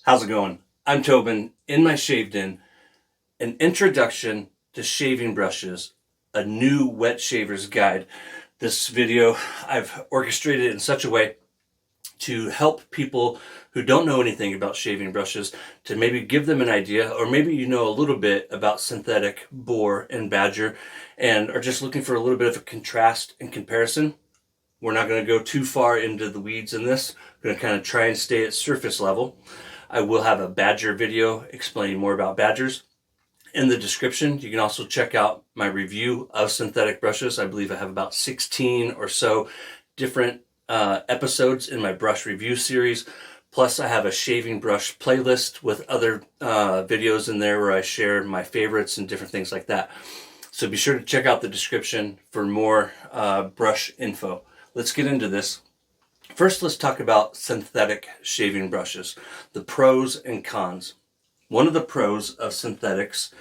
How's it going? I'm Tobin, in my shaved in, an introduction to shaving brushes, a new wet shaver's guide. This video I've orchestrated in such a way to help people who don't know anything about shaving brushes, to maybe give them an idea, or maybe you know a little bit about synthetic, boar, and badger, and are just looking for a little bit of a contrast and comparison. We're not going to go too far into the weeds in this. We're going to kind of try and stay at surface level. I will have a badger video explaining more about badgers. In the description, you can also check out my review of synthetic brushes. I believe I have about 16 or so different episodes in my brush review series. Plus, I have a shaving brush playlist with other videos in there where I share my favorites and different things like that. So be sure to check out the description for more brush info. Let's get into this. First, let's talk about synthetic shaving brushes, the pros and cons. One of the pros of synthetics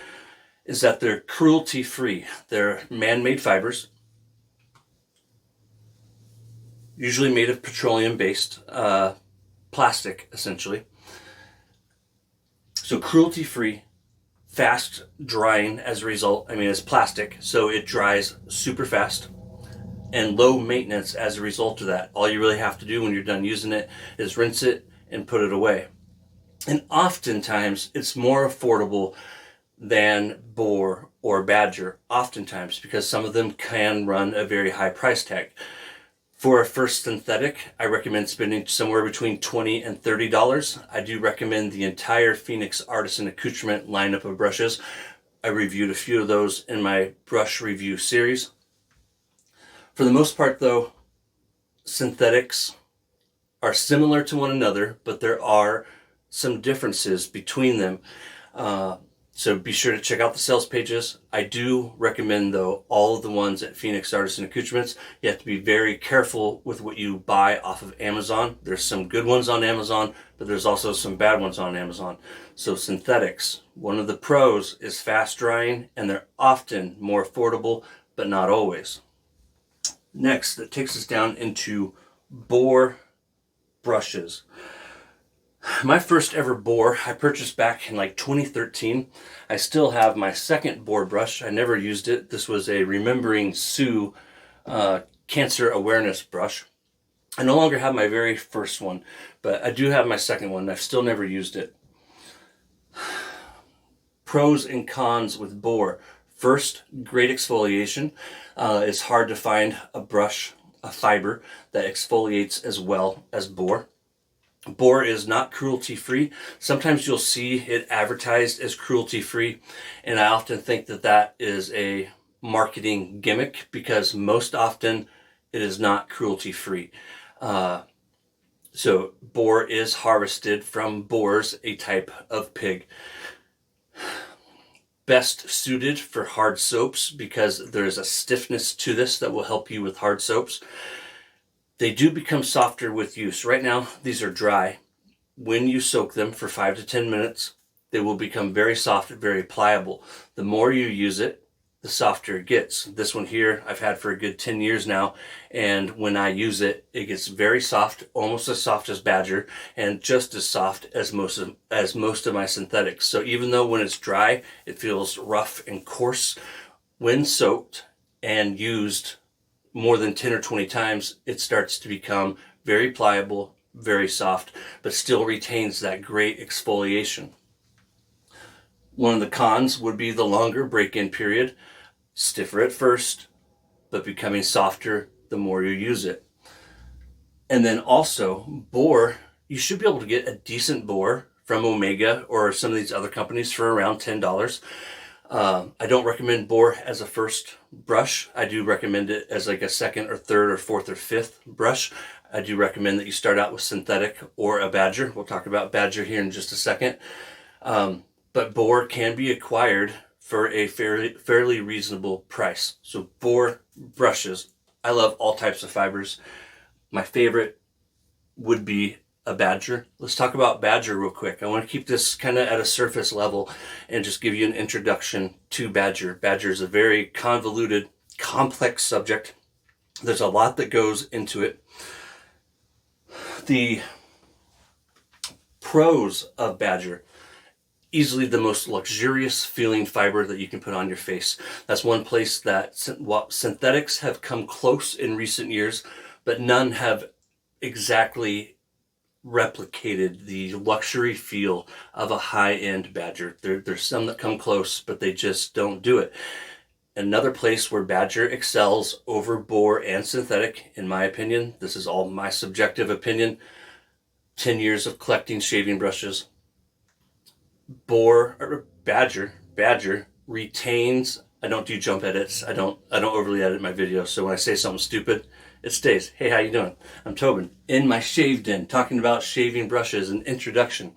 is that they're cruelty-free. They're man-made fibers, usually made of petroleum-based plastic, essentially. So cruelty-free, fast drying as a result. I mean, it's plastic, so it dries super fast, and low maintenance as a result of that. All you really have to do when you're done using it is rinse it and put it away. And oftentimes it's more affordable than boar or badger, oftentimes, because some of them can run a very high price tag. For a first synthetic, I recommend spending somewhere between $20 and $30. I do recommend the entire Phoenix Artisan Accoutrement lineup of brushes. I reviewed a few of those in my brush review series. For the most part, though, synthetics are similar to one another, but there are some differences between them. So be sure to check out the sales pages. I do recommend, though, all of the ones at Phoenix Artisan Accoutrements. You have to be very careful with what you buy off of Amazon. There's some good ones on Amazon, but there's also some bad ones on Amazon. So synthetics, one of the pros is fast drying, and they're often more affordable, but not always. Next, that takes us down into boar brushes. My first ever boar I purchased back in like 2013. I still have my second boar brush. I never used it. This was a Remembering Sue cancer awareness brush. I no longer have my very first one, but I do have my second one. I've still never used it. Pros and cons with boar. First, great exfoliation. It's hard to find a brush, a fiber that exfoliates as well as boar. Boar is not cruelty-free. Sometimes you'll see it advertised as cruelty-free, and I often think that that is a marketing gimmick, because most often it is not cruelty-free. So boar is harvested from boars, a type of pig. Best suited for hard soaps because there's a stiffness to this that will help you with hard soaps. They do become softer with use. Right now, these are dry. When you soak them for 5 to 10 minutes, they will become very soft and very pliable. The more you use it, the softer it gets. This one here I've had for a good 10 years now, and when I use it, it gets very soft, almost as soft as badger, and just as soft as most of my synthetics. So even though when it's dry, it feels rough and coarse, when soaked and used more than 10 or 20 times, it starts to become very pliable, very soft, but still retains that great exfoliation. One of the cons would be the longer break-in period. Stiffer at first, but becoming softer the more you use it. And then also, boar, you should be able to get a decent boar from Omega or some of these other companies for around $10. I don't recommend boar as a first brush. I do recommend it as like a second or third or fourth or fifth brush. I do recommend that you start out with synthetic or a badger. We'll talk about badger here in just a second. But boar can be acquired for a fairly reasonable price. So boar brushes, I love all types of fibers. My favorite would be a badger. Let's talk about badger real quick. I want to keep this kind of at a surface level and just give you an introduction to badger. Badger is a very convoluted, complex subject. There's a lot that goes into it. The Pros of Badger: easily the most luxurious feeling fiber that you can put on your face. That's one place that synthetics have come close in recent years, but none have exactly replicated the luxury feel of a high-end Badger. There's some that come close, but they just don't do it. Another place where Badger excels over Boar and synthetic, in my opinion, this is all my subjective opinion, 10 years of collecting shaving brushes, Badger retains. I don't do jump edits. I don't overly edit my videos. So when I say something stupid, it stays. Hey, how you doing? I'm Tobin, in my shave den, talking about shaving brushes and introduction.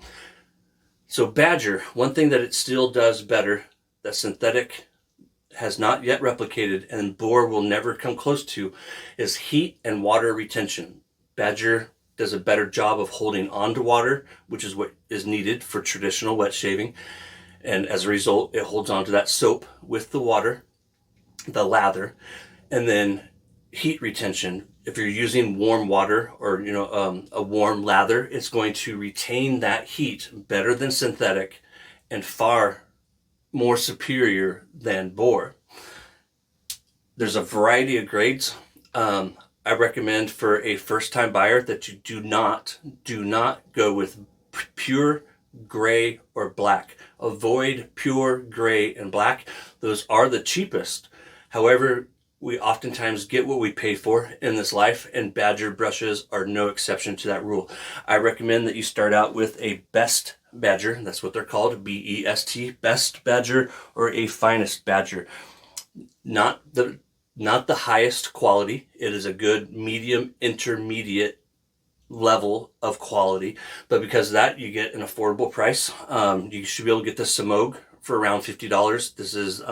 So Badger, one thing that it still does better that synthetic has not yet replicated and Boar will never come close to, is heat and water retention. Badger does a better job of holding on to water, which is what is needed for traditional wet shaving. And as a result, it holds on to that soap with the water, the lather. And then heat retention. If you're using warm water or a warm lather, it's going to retain that heat better than synthetic and far more superior than Boar. There's a variety of grades. I recommend for a first-time buyer that you do not go with pure gray or black. Avoid pure gray and black. Those are the cheapest. However, we oftentimes get what we pay for in this life, and Badger brushes are no exception to that rule. I recommend that you start out with a best Badger. That's what they're called, BEST, best Badger, or a finest Badger. Not the highest quality. It is a good medium intermediate level of quality, but because of that, you get an affordable price. You should be able to get this Samog for around $50. This is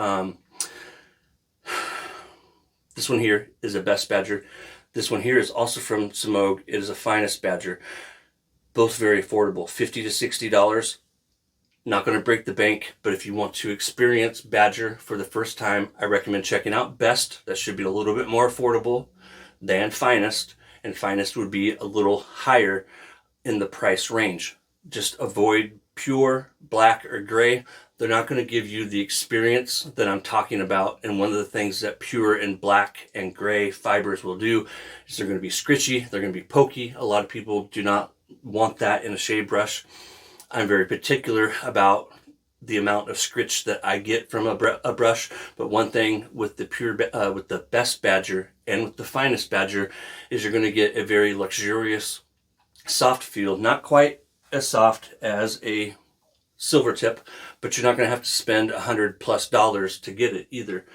this one here is a best Badger. This one here is also from Samog. It is a finest Badger. Both very affordable, $50 to $60. Not going to break the bank, but if you want to experience Badger for the first time, I recommend checking out Best. That should be a little bit more affordable than Finest, and Finest would be a little higher in the price range. Just avoid pure black or gray. They're not going to give you the experience that I'm talking about, and one of the things that pure and black and gray fibers will do is they're going to be scritchy, they're going to be pokey. A lot of people do not want that in a shave brush. I'm very particular about the amount of scritch that I get from a brush, but one thing with the with the best Badger and with the finest Badger is you're going to get a very luxurious, soft feel. Not quite as soft as a silver tip, but you're not going to have to spend $100+ to get it either.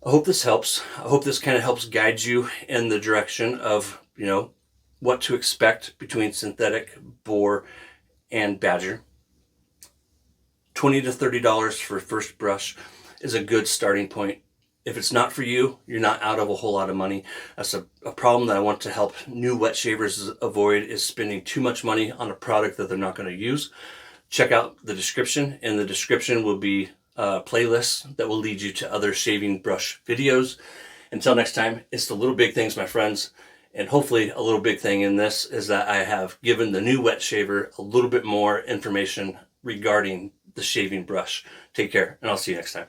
I hope this helps. I hope this kind of helps guide you in the direction of, what to expect between synthetic, Boar, and Badger. $20 to $30 for a first brush is a good starting point. If it's not for you, you're not out of a whole lot of money. That's a problem that I want to help new wet shavers avoid, is spending too much money on a product that they're not going to use. Check out the description. In the description will be playlists that will lead you to other shaving brush videos. Until next time, it's the little big things, my friends. And hopefully a little big thing in this is that I have given the new wet shaver a little bit more information regarding the shaving brush. Take care, and I'll see you next time.